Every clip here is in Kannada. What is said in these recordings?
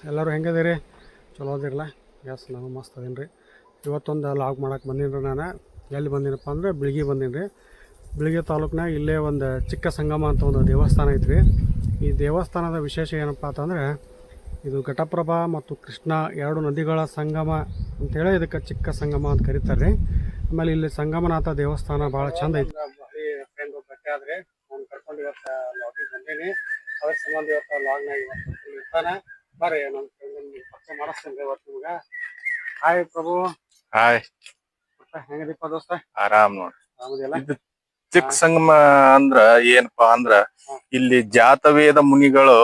ಎಲ್ಲರೂ ಹೆಂಗದಿರಿ? ಚಲೋ ಅದಿರಲ್ಲ? ಎಸ್, ನಾನು ಮಸ್ತ್ ಅದೀನಿ ರೀ. ಇವತ್ತೊಂದು ಲಾಗ್ ಮಾಡಕ್ಕೆ ಬಂದೀನಿ ರೀ. ನಾನು ಎಲ್ಲಿ ಬಂದೀನಪ್ಪ ಅಂದರೆ ಬಿಳ್ಗಿ ಬಂದೀನಿ ರೀ. ಬಿಳ್ಗಿ ತಾಲೂಕಿನಾಗ ಇಲ್ಲೇ ಒಂದು ಚಿಕ್ಕ ಸಂಗಮ ಅಂತ ಒಂದು ದೇವಸ್ಥಾನ ಐತ್ರಿ. ಈ ದೇವಸ್ಥಾನದ ವಿಶೇಷ ಏನಪ್ಪ ಅಂತಂದರೆ, ಇದು ಘಟಪ್ರಭಾ ಮತ್ತು ಕೃಷ್ಣ ಎರಡು ನದಿಗಳ ಸಂಗಮ ಅಂತೇಳಿ ಇದಕ್ಕೆ ಚಿಕ್ಕ ಸಂಗಮ ಅಂತ ಕರೀತಾರೆ ರೀ. ಆಮೇಲೆ ಇಲ್ಲಿ ಸಂಗಮನಾಥ ದೇವಸ್ಥಾನ ಭಾಳ ಚಂದ ಐತಿ. ಫ್ರೆಂಡ್ ಭೇಟಿ ಆದರೆ ಅವ್ನು ಕರ್ಕೊಂಡು ಇವತ್ತು ಲಾಗಿಗೆ ಬಂದೀನಿ. ಅದ್ರ ಸಂಬಂಧ ಇವತ್ತು ಲಾಗ್ನಾಗ ಇವತ್ತು ಇರ್ತಾನೆ. ಬರ್ರಿ, ನಮ್ಮ ಫ್ರೆಂಡ್ ಪರಿಚಯ ಮಾಡಿಸ್ತೇನೆ ರೀ ಇವತ್ತು ನಿಮ್ಗೆ. ಹಾಯ್ ಪ್ರಭು. ಹಾಯ್. ಹೆಂಗದೀಪ ದೋಸ್ತ? ಆರಾಮ್ ನೋಡ್ರಿ. ಆರಾಮದಿಲ್ಲ? ಇದು ಚಿಕ್ಕ ಸಂಗಮ ಅಂದ್ರ ಏನಪ್ಪಾ ಅಂದ್ರ, ಇಲ್ಲಿ ಜಾತವೇದ ಮುನಿಗಳು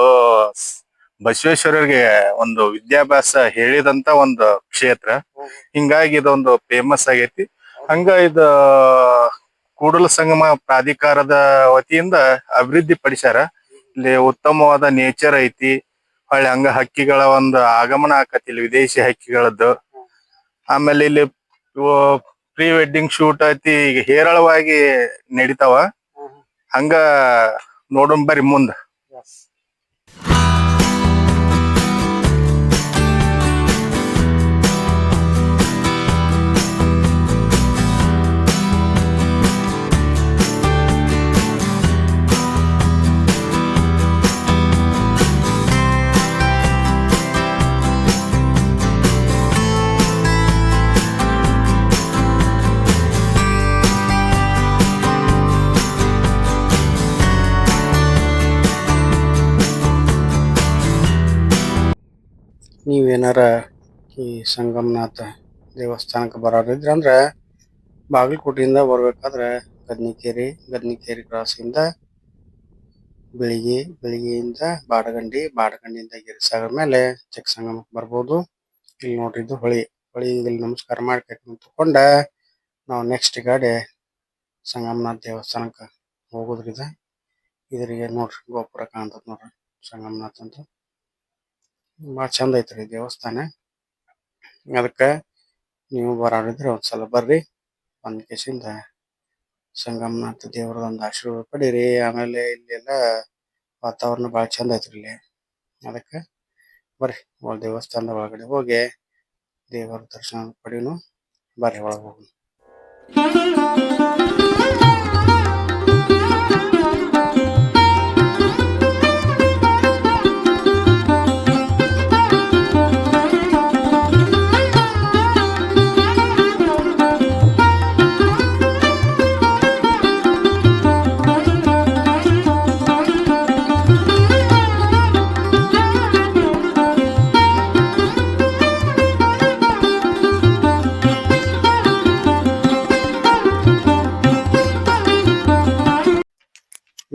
ಬಸವೇಶ್ವರರಿಗೆ ಒಂದು ವಿದ್ಯಾಭ್ಯಾಸ ಹೇಳಿದಂತ ಒಂದು ಕ್ಷೇತ್ರ. ಹಿಂಗಾಗಿ ಇದೊಂದು ಫೇಮಸ್ ಆಗೈತಿ. ಹಂಗ ಇದು ಕೂಡಲ ಸಂಗಮ ಪ್ರಾಧಿಕಾರದ ವತಿಯಿಂದ ಅಭಿವೃದ್ಧಿ ಪಡಿಸ್ಯಾರ. ಇಲ್ಲಿ ಉತ್ತಮವಾದ ನೇಚರ್ ಐತಿ. ಹೊಳ್ಳಿ ಹಂಗ ಹಕ್ಕಿಗಳ ಒಂದು ಆಗಮನ ಆಕತಿ, ಇಲ್ಲಿ ವಿದೇಶಿ ಹಕ್ಕಿಗಳದ್ದು. ಆಮೇಲೆ ಇಲ್ಲಿ ಪ್ರೀ ವೆಡ್ಡಿಂಗ್ ಶೂಟ್ ಐತಿ, ಈಗ ಹೇರಳವಾಗಿ ನಡೀತಾವ. ಹಂಗ ನೋಡೋಣ ಬರ್ರಿ ಮುಂದ. ನೀವೇನಾರ ಈ ಸಂಗಮನಾಥ ದೇವಸ್ಥಾನಕ್ಕೆ ಬರೋರಿದ್ರೆ ಅಂದ್ರೆ ಬಾಗಲಕೋಟೆಯಿಂದ ಬರ್ಬೇಕಾದ್ರೆ ಗದ್ನಿಕೇರಿ ಕ್ರಾಸಿಂದ ಬೆಳಿಗ್ಗೆಯಿಂದ ಬಾಡಗಂಡಿಯಿಂದ ಗಿರಿಸಾಗರ ಮೇಲೆ ಚಿಕ್ಕ ಸಂಗಮಕ್ಕೆ ಬರ್ಬೋದು. ಇಲ್ಲಿ ನೋಡ್ರಿ, ಇದು ಹೊಳಿ ಇಲ್ಲಿ ನಮಸ್ಕಾರ ಮಾಡಿ ತಕೊಂಡ ನಾವು ನೆಕ್ಸ್ಟ್ ಗಾಡಿ ಸಂಗಮನಾಥ ದೇವಸ್ಥಾನಕ್ಕೆ ಹೋಗೋದ್ರಿದೆ. ಇದ್ರಿಗೆ ನೋಡ್ರಿ ಗೋಪುರ ಕಾಣ್ತದ ನೋಡ್ರಿ, ಸಂಗಮನಾಥ ಅಂತ ಭಾಳ ಚಂದ ಐತ್ರಿ ದೇವಸ್ಥಾನ. ಅದಕ್ಕೆ ನೀವು ಬರೋರಿದ್ರೆ ಒಂದ್ಸಲ ಬರ್ರಿ, ಬಂದ ಕೇಸಿಂದ ಸಂಗಮನಾಥ ದೇವ್ರದೊಂದು ಆಶೀರ್ವಾದ ಪಡೀರಿ. ಆಮೇಲೆ ಇಲ್ಲೆಲ್ಲ ವಾತಾವರಣ ಭಾಳ ಚಂದ ಐತ್ರಿ ಇಲ್ಲಿ. ಅದಕ್ಕೆ ಬರ್ರಿ, ದೇವಸ್ಥಾನದ ಒಳಗಡೆ ಹೋಗಿ ದೇವರ ದರ್ಶನ ಪಡೀನು. ಬರ್ರಿ, ಒಳಗೆ ಹೋಗೋಣ.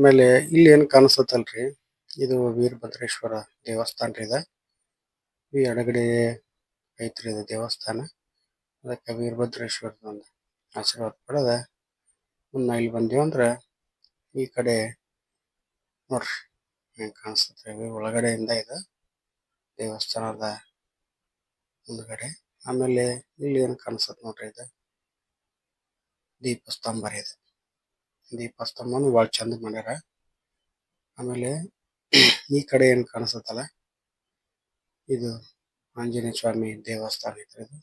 ಆಮೇಲೆ ಇಲ್ಲಿ ಏನ್ ಕಾಣಿಸ್ತಲ್ರಿ, ಇದು ವೀರಭದ್ರೇಶ್ವರ ದೇವಸ್ಥಾನ ರೀ. ಈ ಎಡಗಡೆ ಐತ್ರಿ ಇದು ದೇವಸ್ಥಾನ. ಅದಕ್ಕೆ ವೀರಭದ್ರೇಶ್ವರದ ಒಂದು ಆಶೀರ್ವಾದ ಪಡೆದ ಮುನ್ನ ಇಲ್ಲಿ ಬಂದೀವಂದ್ರ ಈ ಕಡೆ ನೋಡ್ರಿ ಹೆಂಗ್ ಕಾಣಿಸ್ತೈತ್ರಿ. ಒಳಗಡೆಯಿಂದ ಇದು ದೇವಸ್ಥಾನದ ಮುಂದ್ಗಡೆ. ಆಮೇಲೆ ಇಲ್ಲಿ ಏನ್ ಕಾಣಿಸ್ತತ್ ನೋಡ್ರಿ, ಇದು ದೀಪಸ್ತಂಭ ರೀ. ಇದು ದೀಪಸ್ತಂಭನು ಭಾಳ ಚಂದ ಮಾಡ್ಯಾರ. ಆಮೇಲೆ ಈ ಕಡೆ ಏನ್ ಕಾಣಿಸ್ತಲ್ಲ, ಇದು ಆಂಜನೇಯ ಸ್ವಾಮಿ ದೇವಸ್ಥಾನ ಐತ್ರಿ ಇದು.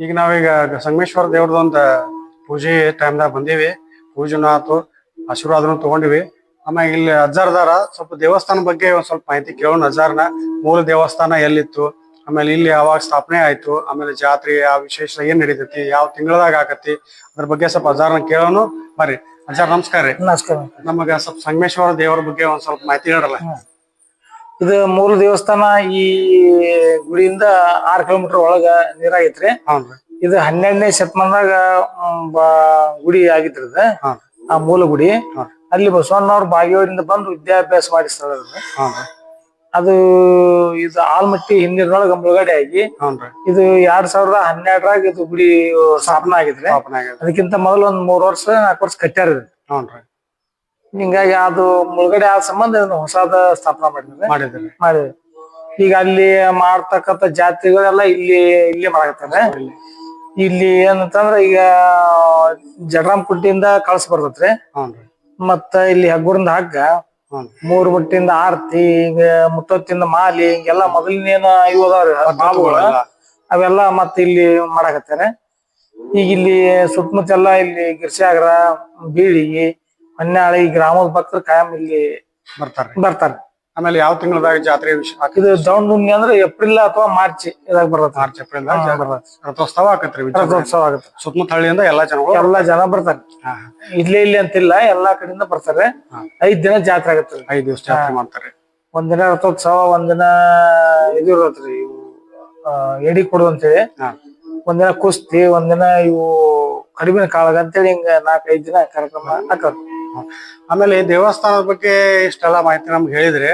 ಈಗ ನಾವೀಗ ಸಂಗಮೇಶ್ವರ ದೇವ್ರದೊಂದು ಪೂಜೆ ಟೈಮ್ದಾಗ ಬಂದೀವಿ. ಪೂಜೆನೂ ಆತು, ಆಶೀರ್ವಾದನೂ ತಗೊಂಡಿವಿ. ಆಮ್ಯಾಗ ಇಲ್ಲಿ ಅಜ್ಜಾರ್ದಾರ ಸ್ವಲ್ಪ ದೇವಸ್ಥಾನ ಬಗ್ಗೆ ಒಂದ್ ಸ್ವಲ್ಪ ಮಾಹಿತಿ ಕೇಳೋಣ. ಅಜ್ಜಾರ್ನ ಮೂಲ ದೇವಸ್ಥಾನ ಎಲ್ಲಿತ್ತು, ಆಮೇಲೆ ಇಲ್ಲಿ ಯಾವಾಗ ಸ್ಥಾಪನೆ ಆಯ್ತು, ಆಮೇಲೆ ಜಾತ್ರೆ ಆ ವಿಶೇಷ ಏನ್ ನಡೀತೈತಿ, ಯಾವ ತಿಂಗಳದಾಗ ಆಕತಿ, ಅದ್ರ ಬಗ್ಗೆ ಸ್ವಲ್ಪ ಅಜ್ಜಾರ್ನ ಕೇಳೋನು. ಬರ್ರಿ ಅಜ್ಜಾರ್, ನಮಸ್ಕಾರ ರೀ. ನಮಸ್ಕಾರ. ನಮಗ ಸ್ವಲ್ಪ ಸಂಗಮೇಶ್ವರ ದೇವರ ಬಗ್ಗೆ ಒಂದ್ ಸ್ವಲ್ಪ ಮಾಹಿತಿ ಹೇಳಲ್ಲ. ಇದು ಮೂಲ ದೇವಸ್ಥಾನ ಈ ಗುಡಿಯಿಂದ 6 ಕಿಲೋಮೀಟರ್ ಒಳಗ ನೀರಾಗೈತ್ರಿ. ಹೌನ್ರಿ. ಇದು 12ನೇ ಶತಮಾನದಾಗ ಗುಡಿ ಆಗಿತ್ರಿ ಇದು. ಆ ಮೂಲ ಗುಡಿ ಅಲ್ಲಿ ಬಸವಣ್ಣವ್ರ ಬಾಗೇವಾಡಿಯಿಂದ ಬಂದು ವಿದ್ಯಾಭ್ಯಾಸ ಮಾಡಿ ಸ್ಥಳ ಅದು. ಇದು ಆಲ್ಮಟ್ಟಿ ಹಿನ್ನೀರಿನೊಳಗ ಮುಳುಗಡೆ ಆಗಿ ಇದು 2012ರಾಗ ಇದು ಗುಡಿ ಸ್ಥಾಪನೆ ಆಗಿದ್ರಿ. ಅದಕ್ಕಿಂತ ಮೊದಲು ಒಂದ್ 3 ವರ್ಷ 4 ವರ್ಷ ಕಟ್ಟ್ಯಾರ. ಹಿಂಗಾಗಿ ಅದು ಮುಳುಗಡೆ ಆದ ಸಂಬಂಧ ಹೊಸಾದ ಸ್ಥಾಪನಾ ಮಾಡಿದ್ರಿ. ಈಗ ಅಲ್ಲಿ ಮಾಡ್ತಕ್ಕಂಥ ಜಾತ್ರೆಗಳೆಲ್ಲ ಇಲ್ಲಿ ಮಾಡಕತ್ತಾರ. ಇಲ್ಲಿ ಏನಂತಂದ್ರ ಈಗ ಜಡರಾಮ್ ಕುಟ್ಟಿಯಿಂದ ಕಳ್ಸ ಬರ್ತೈತ್ರಿ. ಮತ್ತ ಇಲ್ಲಿ ಹಗ್ಗೂರಿಂದ ಹಗ್ಗ, 3 ಮುಟ್ಟಿಂದ ಆರತಿ, ಹಿಂಗ ಮುತ್ತೊತ್ತಿಂದ ಮಾಲಿ, ಹಿಂಗೆಲ್ಲಾ ಮೊದಲಿನೇನ ಇವು ಅದಾವ್ರಿ ಬಾಬುಗಳು, ಅವೆಲ್ಲಾ ಮತ್ತ ಇಲ್ಲಿ ಮಾಡಕತ್ತಾರ. ಈಗ ಇಲ್ಲಿ ಸುತ್ತಮುತ್ತ ಎಲ್ಲಾ ಇಲ್ಲಿ ಗಿರ್ಸಾಗರ, ಬೀಳಿಗಿ, ಹೊನ್ನಾಳಿ ಈ ಗ್ರಾಮದ ಭಕ್ತರು ಕಾಯಂ ಇಲ್ಲಿ ಬರ್ತಾರ. ಆಮೇಲೆ ಯಾವ ತಿಂಗಳದಾಗ ಜಾತ್ರೆ ಇದು ದೌಂಡುಣ್ಣಿ ಅಂದ್ರೆ ಏಪ್ರಿಲ್ ಅಥವಾ ಮಾರ್ಚ್ ಇದಾಗ ಬರ್ತದೆ. ಮಾರ್ಚ್ ಏಪ್ರಿಲ್ ರಥೋತ್ಸವ ಆಕತ್ರಿ. ರಥೋತ್ಸವ ಆಗುತ್ತೆ. ಸುತ್ತಮುತ್ತ ಹಳ್ಳಿಯಿಂದ ಎಲ್ಲಾ ಜನ ಬರ್ತಾರೆ. ಇಲ್ಲಿ ಅಂತಿಲ್ಲ, ಎಲ್ಲಾ ಕಡೆಯಿಂದ ಬರ್ತಾರೆ. 5 ದಿನ ಜಾತ್ರೆ ಆಗತ್ರಿ. 5 ದಿವಸ ಜಾತ್ರೆ ಮಾಡ್ತಾರೆ. ಒಂದಿನ ರಥೋತ್ಸವ, ಒಂದಿನ ಇದು ಇರತ್ರಿ, ಎಡಿ ಕೊಡು ಅಂತೇಳಿ, ಒಂದಿನ ಕುಸ್ತಿ, ಒಂದಿನ ಇವು ಕಡಿಮೆ ಕಾಳಗ ಅಂತೇಳಿ ಹಿಂಗ 4-5 ದಿನ ಕಾರ್ಯಕ್ರಮ ಹಾಕವ್ರಿ. ಆಮೇಲೆ ದೇವಸ್ಥಾನದ ಬಗ್ಗೆ ಇಷ್ಟೆಲ್ಲಾ ಮಾಹಿತಿ ನಮ್ಗೆ ಹೇಳಿದ್ರಿ.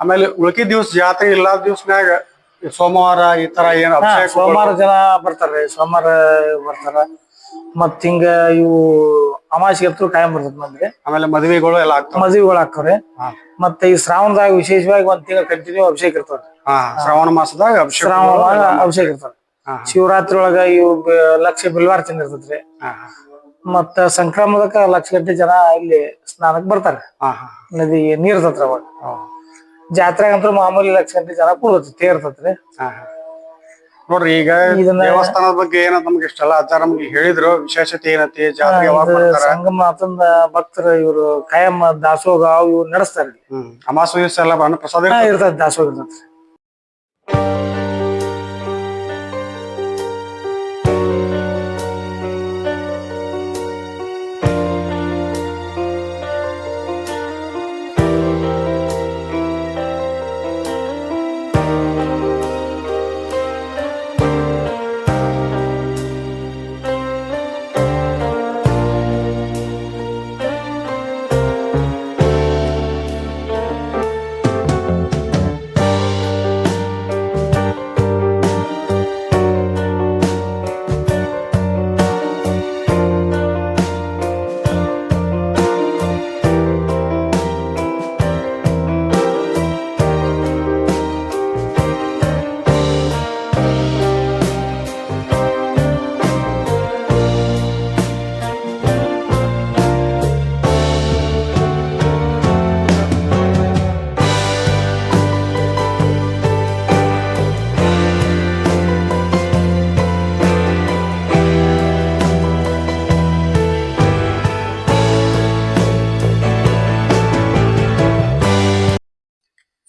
ಆಮೇಲೆ ಉಳ್ಕಿ ದಿವ್ಸ ಜಾತ್ರೆ ಇಲ್ಲದ ದಿವ್ಸನ್ಯಾಗ ಸೋಮವಾರ ಈ ತರ ಏನ್ ಸೋಮವಾರ ಜನ ಬರ್ತಾರ್ರಿ. ಸೋಮವಾರ ಬರ್ತಾರ. ಮತ್ ಹಿಂಗ ಇವು ಅಮಾವಾಸ್ಯೆ ಎತ್ತರು ಕಾಯಂ ಬರ್ತದ ನಮ್ಗೆ. ಆಮೇಲೆ ಮದ್ವೆಗಳು ಎಲ್ಲ ಆಗ್ತಾವ. ಮದ್ವೆಗಳು ಹಾಕವ್ರಿ. ಮತ್ತೆ ಈ ಶ್ರಾವಣದಾಗ ವಿಶೇಷವಾಗಿ 1 ತಿಂಗಳ ಕಂಟಿನ್ಯೂ ಅಭಿಷೇಕ ಇರ್ತಾವ್ರಿ. ಶ್ರಾವಣ ಮಾಸದಾಗ ಅಭಿಷೇಕ ಇರ್ತಾರ. ಶಿವರಾತ್ರಿ ಒಳಗ ಇವು ಲಕ್ಷ ಬಿಲ್ವಾರ್ಚನೆ ಇರ್ತೈತ್ರಿ. ಮತ್ತ ಸಂಕ್ರಮಣಕ್ಕ ಲಕ್ಷ ಗಂಟೆ ಜನ ಇಲ್ಲಿ ಸ್ನಾನಕ್ ಬರ್ತಾರ. ನದಿ ನೀರ್ ಇರ್ತೈತ್ರಿ ಅವಾಗ. ಜಾತ್ರೆಗಂತೂ ಮಾಮೂಲಿ ಲಕ್ಷ ಗಂಟೆ ಜನ ಕೂಡತ್ರಿ, ತೇರ್ ಇರ್ತೈತ್ರಿ. ನೋಡ್ರಿ, ಈಗ ದೇವಸ್ಥಾನದ ಬಗ್ಗೆ ಏನಂತ ನಮ್ಗೆ ಇಷ್ಟೆಲ್ಲ ಅಜ್ಜಾರ ನಮ್ಗೆ ಹೇಳಿದ್ರು. ವಿಶೇಷತೆ ಏನೈತಿ, ಜಾತ್ರೆ ಯಾವಾಗ ಮಾಡ್ತಾರ, ಸಂಗಮ ಅಂತಂದ ಭಕ್ತರು ಇವ್ರು ಕಾಯಂ ದಾಸೋಗ ಇವ್ರು ನಡೆಸ್ತಾರ. ಅಮಾವಾಸ್ಯೆ ದಿವಸ ಎಲ್ಲ ಅನ್ನ ಪ್ರಸಾದ ಇರ್ತೈತಿ, ದಾಸೋಗ ಇರ್ತೈತ್ರಿ.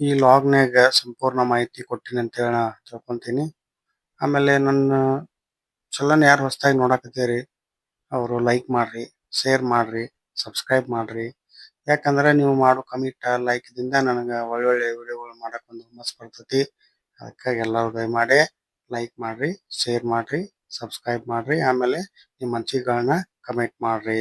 ಈ ಲಾಗ್ನಾಗ ಸಂಪೂರ್ಣ ಮಾಹಿತಿ ಕೊಟ್ಟಿನಿ ಅಂತ ಹೇಳಿ ನಾ ತಿಳ್ಕೊಂತೀನಿ. ಆಮೇಲೆ ನನ್ನ ಚಲನ್ ಯಾರು ಹೊಸದಾಗಿ ನೋಡಾಕತ್ತೀರಿ ಅವರು ಲೈಕ್ ಮಾಡ್ರಿ, ಶೇರ್ ಮಾಡ್ರಿ, ಸಬ್ಸ್ಕ್ರೈಬ್ ಮಾಡ್ರಿ. ಯಾಕಂದ್ರೆ ನೀವು ಮಾಡೋ ಕಮೆಂಟ್ ಲೈಕ್ದಿಂದ ನನಗೆ ಒಳ್ಳೊಳ್ಳೆ ವಿಡಿಯೋಗಳು ಮಾಡಕ್ ಒಂದು ಹುಮ್ಮಸ್ ಬರ್ತೈತಿ. ಅದಕ್ಕಾಗಿ ಎಲ್ಲರೂ ದಯಮಾಡಿ ಲೈಕ್ ಮಾಡ್ರಿ, ಶೇರ್ ಮಾಡ್ರಿ, ಸಬ್ಸ್ಕ್ರೈಬ್ ಮಾಡ್ರಿ. ಆಮೇಲೆ ನಿಮ್ಮ ಅನಿಸಿಕೆಗಳನ್ನ ಕಮೆಂಟ್ ಮಾಡ್ರಿ.